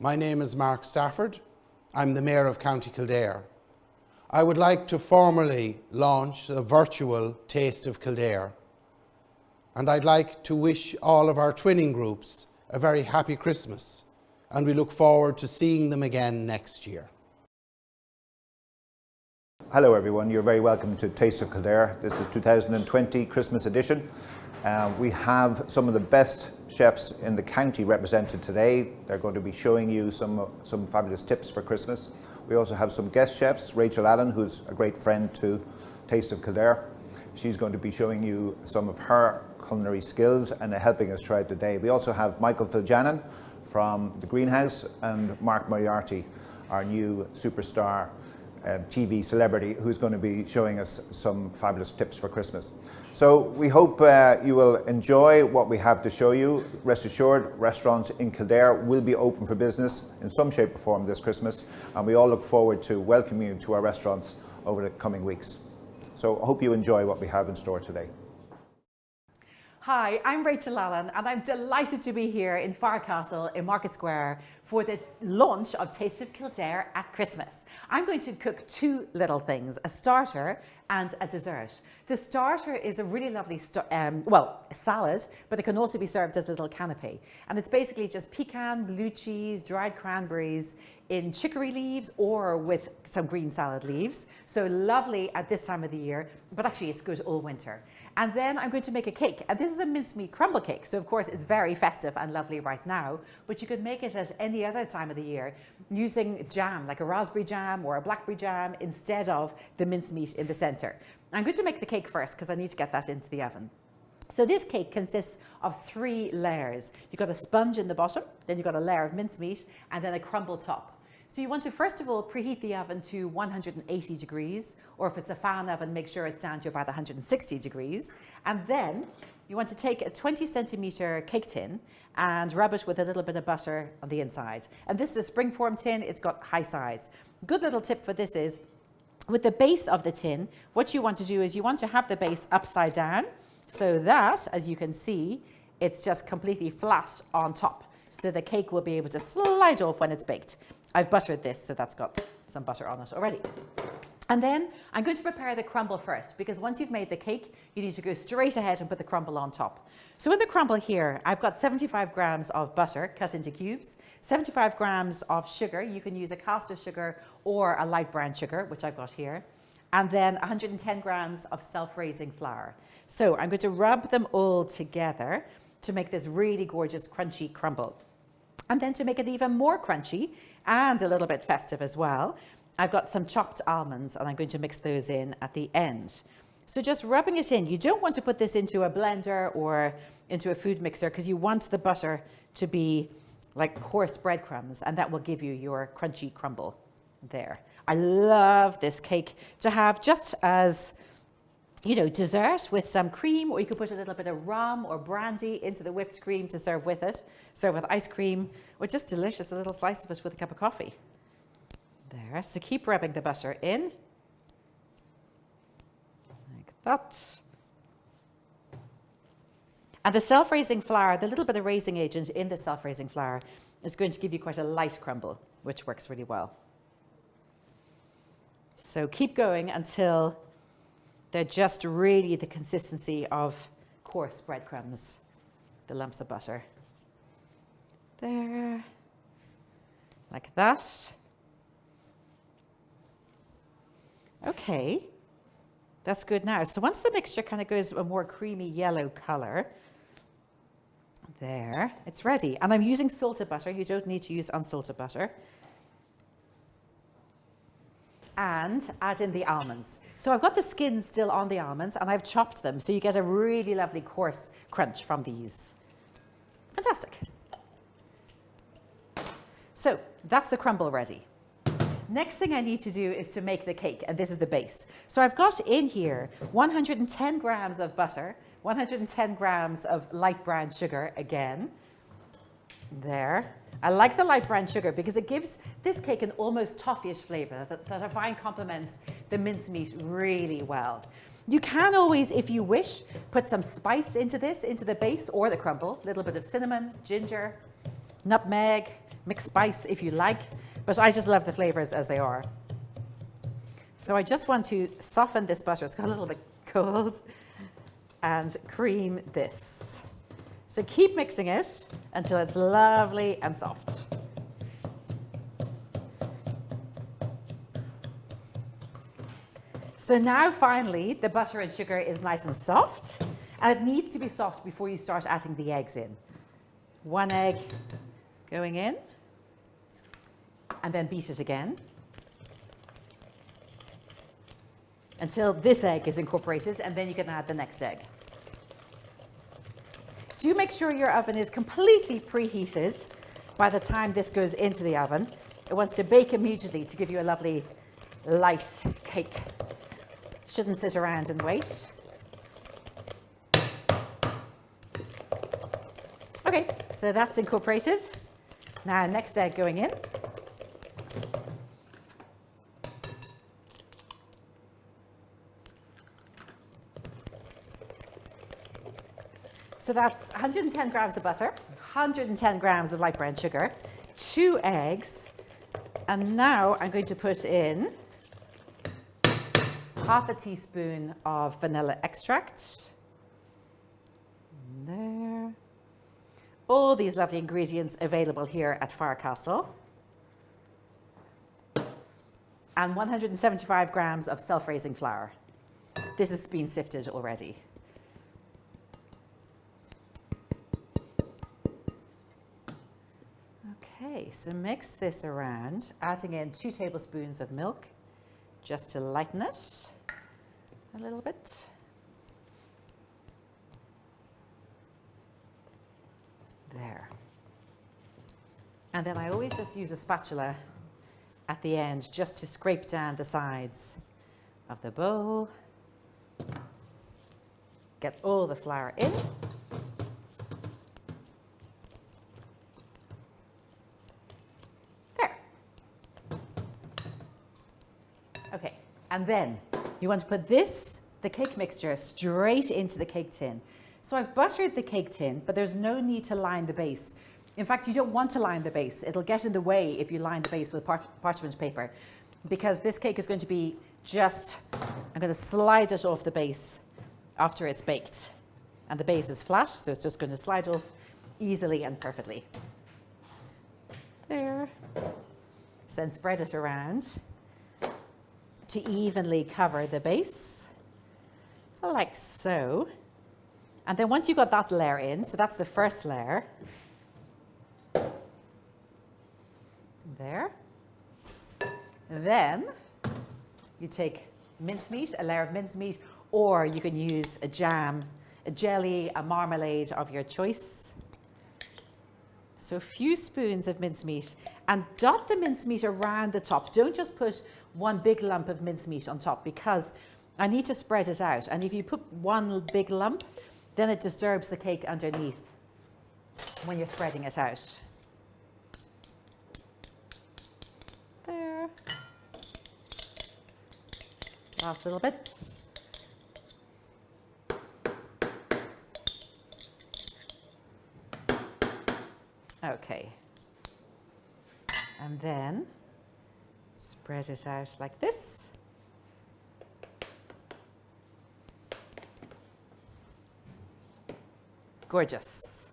My name is Mark Stafford. I'm the Mayor of County Kildare. I would like to formally launch a virtual Taste of Kildare. And I'd like to wish all of our twinning groups a very happy Christmas, and we look forward to seeing them again next year. Hello everyone, you're very welcome to Taste of Kildare. This is 2020 Christmas edition. We have some of the best chefs in the county represented today. They're going to be showing you some fabulous tips for Christmas. We also have some guest chefs, Rachel Allen, who's a great friend to Taste of Kildare. She's going to be showing you some of her culinary skills and helping us throughout the day. We also have Michael Filjanin from The Greenhouse and Mark Moriarty, our new superstar TV celebrity, who's going to be showing us some fabulous tips for Christmas. So we hope you will enjoy what we have to show you. Rest assured, restaurants in Kildare will be open for business in some shape or form this Christmas, and we all look forward to welcoming you to our restaurants over the coming weeks. So I hope you enjoy what we have in store today. Hi, I'm Rachel Allen and I'm delighted to be here in Firecastle in Market Square for the launch of Taste of Kildare at Christmas. I'm going to cook two little things, a starter and a dessert. The starter is a really lovely salad, but it can also be served as a little canapé. And it's basically just pecan, blue cheese, dried cranberries in chicory leaves or with some green salad leaves. So lovely at this time of the year, but actually it's good all winter. And then I'm going to make a cake, and this is a mincemeat crumble cake. So of course it's very festive and lovely right now, but you could make it at any other time of the year using jam, like a raspberry jam or a blackberry jam, instead of the mincemeat in the center. I'm going to make the cake first because I need to get that into the oven. So this cake consists of 3 layers. You've got a sponge in the bottom, then you've got a layer of mincemeat, and then a crumble top. So you want to first of all preheat the oven to 180 degrees, or if it's a fan oven, make sure it's down to about 160 degrees. And then you want to take a 20 centimeter cake tin and rub it with a little bit of butter on the inside. And this is a springform tin, it's got high sides. Good little tip for this is, with the base of the tin, what you want to do is you want to have the base upside down, so that, as you can see, it's just completely flat on top. So the cake will be able to slide off when it's baked. I've buttered this, so that's got some butter on it already. And then I'm going to prepare the crumble first, because once you've made the cake, you need to go straight ahead and put the crumble on top. So in the crumble here, I've got 75 grams of butter cut into cubes, 75 grams of sugar. You can use a caster sugar or a light brown sugar, which I've got here. And then 110 grams of self-raising flour. So I'm going to rub them all together to make this really gorgeous crunchy crumble. And then to make it even more crunchy and a little bit festive as well, I've got some chopped almonds and I'm going to mix those in at the end. So just rubbing it in. You don't want to put this into a blender or into a food mixer because you want the butter to be like coarse breadcrumbs, and that will give you your crunchy crumble there. I love this cake to have just as, you know, dessert with some cream, or you could put a little bit of rum or brandy into the whipped cream to serve with it. Serve with ice cream, or just delicious, a little slice of it with a cup of coffee. There, so keep rubbing the butter in. Like that. And the self-raising flour, the little bit of raising agent in the self-raising flour is going to give you quite a light crumble, which works really well. So keep going until they're just really the consistency of coarse breadcrumbs, the lumps of butter. There, like that. Okay, that's good now. So once the mixture kind of goes a more creamy yellow color, there, it's ready. And I'm using salted butter. You don't need to use unsalted butter. And add in the almonds. So I've got the skin still on the almonds and I've chopped them, so you get a really lovely coarse crunch from these. Fantastic. So that's the crumble ready. Next thing I need to do is to make the cake, and this is the base. So I've got in here 110 grams of butter, 110 grams of light brown sugar again. There. I like the light brown sugar because it gives this cake an almost toffee-ish flavour that I find complements the mincemeat really well. You can always, if you wish, put some spice into this, into the base or the crumble, a little bit of cinnamon, ginger, nutmeg, mixed spice if you like, but I just love the flavors as they are. So I just want to soften this butter. It's got a little bit cold. And cream this. So keep mixing it until it's lovely and soft. So now finally the butter and sugar is nice and soft, and it needs to be soft before you start adding the eggs in. 1 egg going in, and then beat it again until this egg is incorporated, and then you can add the next egg. Do make sure your oven is completely preheated by the time this goes into the oven. It wants to bake immediately to give you a lovely light cake. Shouldn't sit around and wait. Okay, so that's incorporated. Now next egg going in. So that's 110 grams of butter, 110 grams of light brown sugar, 2 eggs, and now I'm going to put in half a teaspoon of vanilla extract. There. All these lovely ingredients available here at Firecastle. And 175 grams of self-raising flour. This has been sifted already. Okay, so mix this around, adding in 2 tablespoons of milk just to lighten it a little bit. There. And then I always just use a spatula at the end just to scrape down the sides of the bowl. Get all the flour in. Okay, and then you want to put the cake mixture, straight into the cake tin. So I've buttered the cake tin, but there's no need to line the base. In fact, you don't want to line the base. It'll get in the way if you line the base with parchment paper, because this cake is going to be I'm going to slide it off the base after it's baked. And the base is flat, so it's just going to slide off easily and perfectly. There. So then spread it around to evenly cover the base, like so. And then once you've got that layer in, so that's the first layer, there. Then you take mincemeat, a layer of mincemeat, or you can use a jam, a jelly, a marmalade of your choice. So a few spoons of mincemeat, and dot the mincemeat around the top. Don't just put one big lump of mincemeat on top, because I need to spread it out. And if you put one big lump, then it disturbs the cake underneath when you're spreading it out. There. Last little bit. Okay. And then spread it out like this. Gorgeous.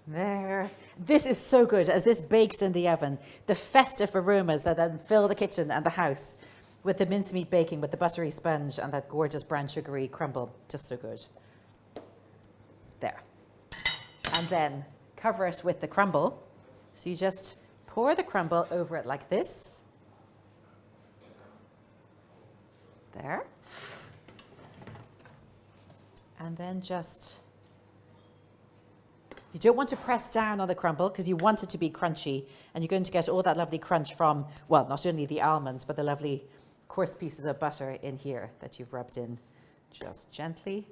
There. This is so good as this bakes in the oven. The festive aromas that then fill the kitchen and the house with the mincemeat baking, with the buttery sponge and that gorgeous brown sugary crumble. Just so good. There. And then cover it with the crumble. So you just pour the crumble over it like this. There. And then you don't want to press down on the crumble because you want it to be crunchy, and you're going to get all that lovely crunch from, well, not only the almonds, but the lovely coarse pieces of butter in here that you've rubbed in just gently.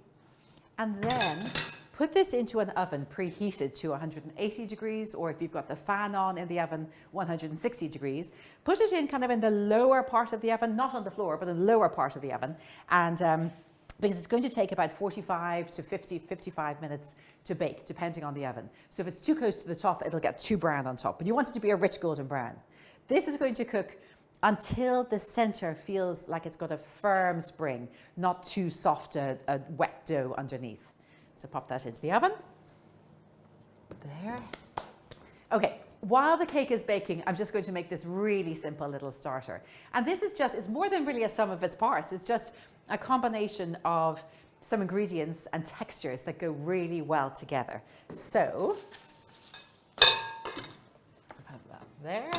And then put this into an oven preheated to 180 degrees, or if you've got the fan on in the oven, 160 degrees. Put it in kind of in the lower part of the oven, not on the floor, but in the lower part of the oven, and because it's going to take about 45 to 55 minutes to bake, depending on the oven. So if it's too close to the top, it'll get too brown on top, but you want it to be a rich golden brown. This is going to cook until the center feels like it's got a firm spring, not too soft a wet dough underneath. So pop that into the oven. There. Okay, while the cake is baking, I'm just going to make this really simple little starter. And this is just, it's more than really a sum of its parts. It's just a combination of some ingredients and textures that go really well together. So, put that there.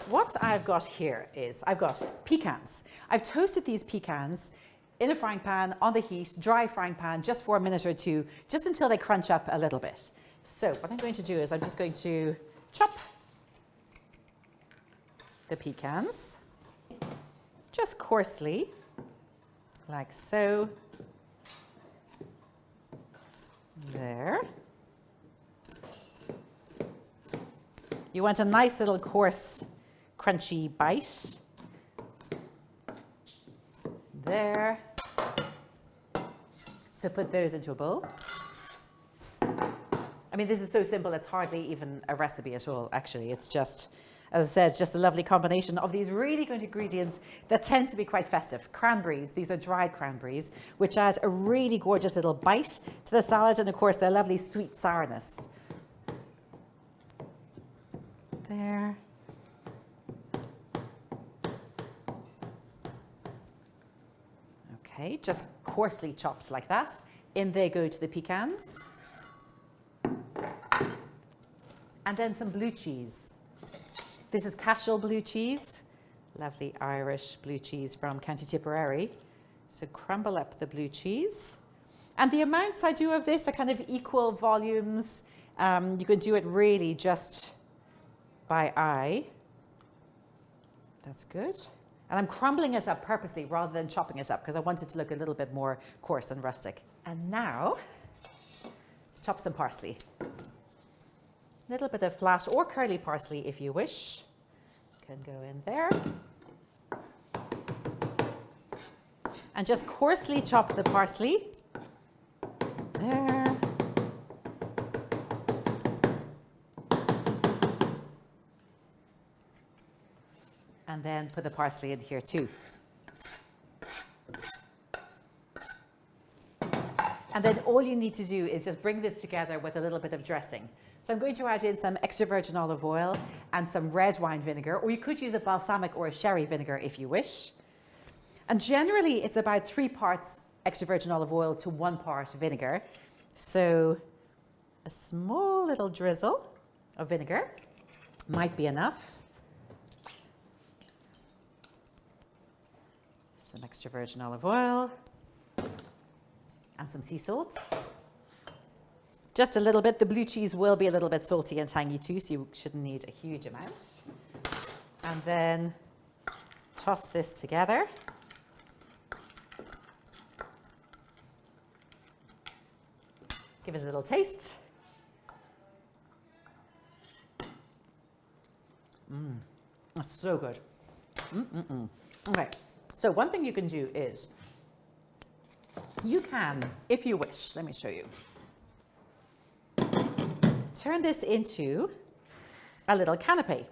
What I've got here is I've got pecans. I've toasted these pecans in a frying pan on the heat, dry frying pan, just for a minute or two, just until they crunch up a little bit. So what I'm going to do is I'm just going to chop the pecans, just coarsely, like so. There. You want a nice little coarse, crunchy bite. There. So put those into a bowl. I mean, this is so simple, it's hardly even a recipe at all, actually. It's just, as I said, just a lovely combination of these really good ingredients that tend to be quite festive. Cranberries, these are dried cranberries, which add a really gorgeous little bite to the salad, and of course, their lovely sweet sourness. There. Okay, just coarsely chopped like that. In they go to the pecans. And then some blue cheese. This is Cashel blue cheese, lovely Irish blue cheese from County Tipperary. So crumble up the blue cheese. And the amounts I do of this are kind of equal volumes. You can do it really just by eye. That's good. And I'm crumbling it up purposely rather than chopping it up because I want it to look a little bit more coarse and rustic. And now, chop some parsley. A little bit of flat or curly parsley if you wish. Can go in there. And just coarsely chop the parsley. There. And then put the parsley in here too. And then all you need to do is just bring this together with a little bit of dressing. So I'm going to add in some extra virgin olive oil and some red wine vinegar, or you could use a balsamic or a sherry vinegar if you wish. And generally it's about 3 parts extra virgin olive oil to 1 part vinegar. So a small little drizzle of vinegar might be enough. Some extra virgin olive oil and some sea salt. Just a little bit. The blue cheese will be a little bit salty and tangy too, so you shouldn't need a huge amount. And then toss this together. Give it a little taste. That's so good. Okay, so one thing you can do is, you can, if you wish, let me show you. Turn this into a little canapé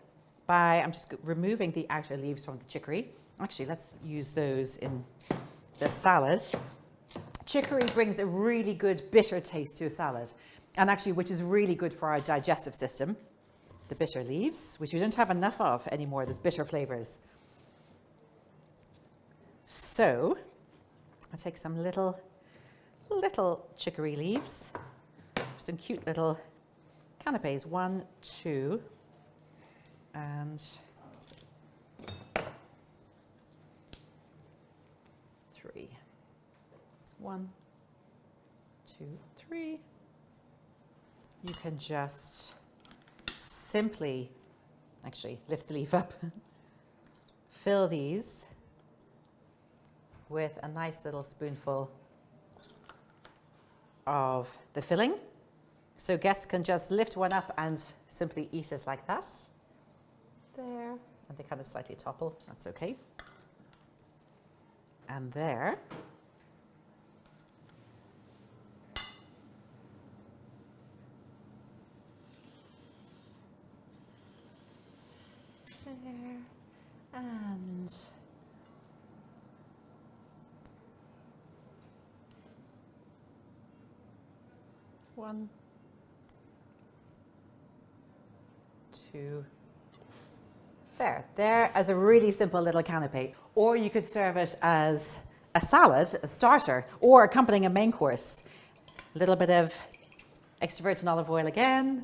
by, I'm just removing the outer leaves from the chicory. Actually, let's use those in the salad. Chicory brings a really good bitter taste to a salad, and actually which is really good for our digestive system. The bitter leaves, which we don't have enough of anymore, there's bitter flavors. So, I'll take some little chicory leaves, some cute little canapes, 1, 2, and 3. 1, 2, 3. You can just simply, actually lift the leaf up, fill these with a nice little spoonful of the filling. So guests can just lift one up and simply eat it like that. There, and they kind of slightly topple, that's okay. And there. There. And one, two. There as a really simple little canapé. Or you could serve it as a salad, a starter, or accompanying a main course. A little bit of extra virgin olive oil again,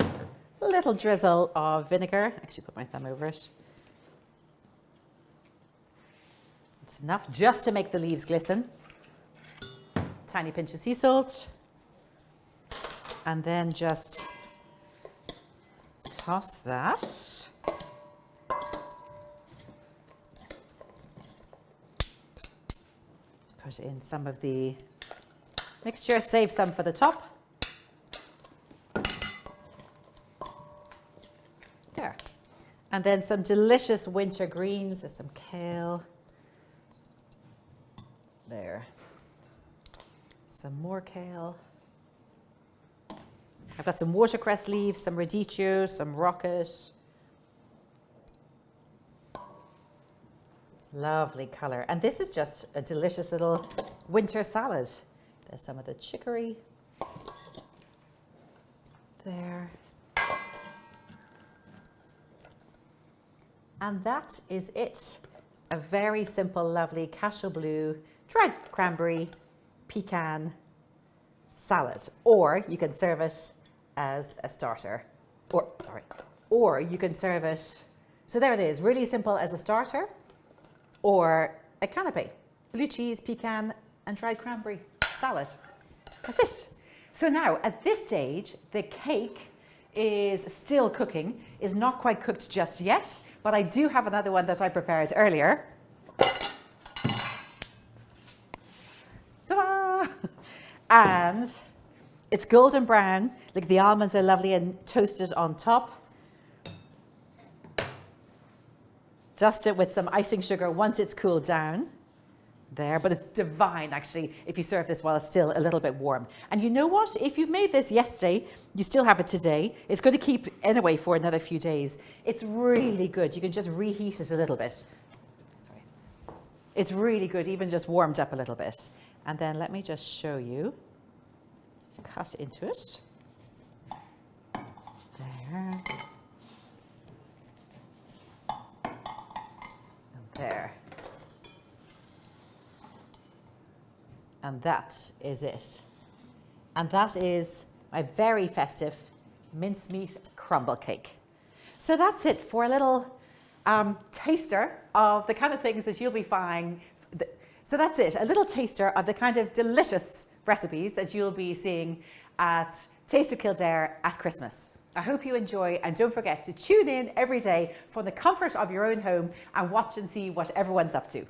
a little drizzle of vinegar. Actually put my thumb over it. It's enough just to make the leaves glisten. Tiny pinch of sea salt. And then just toss that. Put in some of the mixture, save some for the top. There. And then some delicious winter greens. There's some kale. There. Some more kale. I've got some watercress leaves, some radicchio, some rocket. Lovely colour. And this is just a delicious little winter salad. There's some of the chicory. There. And that is it. A very simple, lovely cashew blue, dried cranberry, pecan salad. Or you can serve it as a starter. Or you can serve it, so there it is, really simple as a starter. Or a canapé, blue cheese, pecan, and dried cranberry salad. That's it. So now, at this stage, the cake is still cooking, is not quite cooked just yet, but I do have another one that I prepared earlier. Ta-da! And it's golden brown, like the almonds are lovely and toasted on top. Dust it with some icing sugar once it's cooled down. There, but it's divine actually if you serve this while it's still a little bit warm. And you know what? If you've made this yesterday, you still have it today. It's going to keep anyway for another few days. It's really good. You can just reheat it a little bit. Sorry. It's really good, even just warmed up a little bit. And then let me just show you. Cut into it. There. There. And that is it. And that is my very festive mincemeat crumble cake. So that's it for a little taster of the kind of things that you'll be finding. So that's it, a little taster of the kind of delicious recipes that you'll be seeing at Taste of Kildare at Christmas. I hope you enjoy, and don't forget to tune in every day from the comfort of your own home and watch and see what everyone's up to.